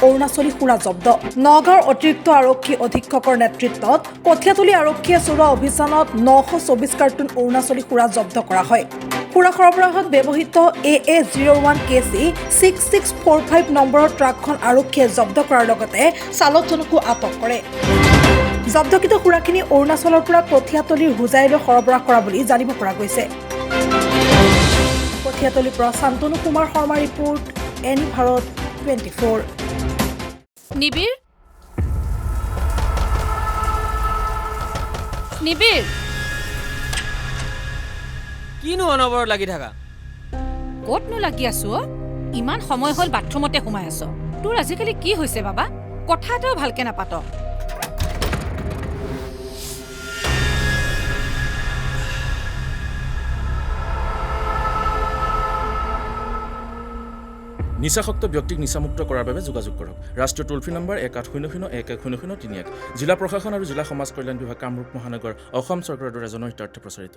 অৰুণাচলী সুৰা জব্দ নগাঁৱৰ অতিৰিক্ত আৰক্ষী অধীক্ষকৰ নেতৃত্বত কঠীয়াতলী আৰক্ষীয়ে চলোৱা অভিযানত 924 কাৰ্টুন অৰুণাচলী সুৰা জব্দ কৰা হয় সুৰা সৰবৰাহত ব্যৱহৃত AA01 KC 6645 নম্বৰৰ ট্ৰাকখন আৰক্ষীয়ে জব্দ কৰাৰ লগতে চালকজনকো আটক কৰে জব্দকৃত সুৰাখিনি অৰুণাচলৰ পৰা কঠীয়াতলীৰ হোজাইলৈ সৰবৰাহ কৰা বুলি জানিব পৰা গৈছে কঠীয়াতলীৰ পৰা শান্তনু কুমাৰ শৰ্মা ৰিপৰ্ট এনি ভাৰত 24 নিবিৰ নিবিৰ কিনো অনবৰত লাগি থাকা ক'তনো লাগি আছো ইমান সময় হ'ল বাথৰুমতে সোমাই আছ তোৰ আজিকালি কি হৈছে বাবা কথা এটাও ভালকে নাপাত নিচাসক্ত ব্যক্তিক নিচামুক্ত কৰাৰ বাবে যোগাযোগ কৰক ৰাষ্ট্ৰীয় টোল ফ্ৰী নম্বৰ 1800 110031 জিলা প্ৰশাসন আৰু জিলা সমাজ কল্যাণ বিভাগ কামৰূপ মহানগৰ অসম চৰকাৰৰ দ্বাৰা জনহিতাৰ্থে প্ৰচাৰিত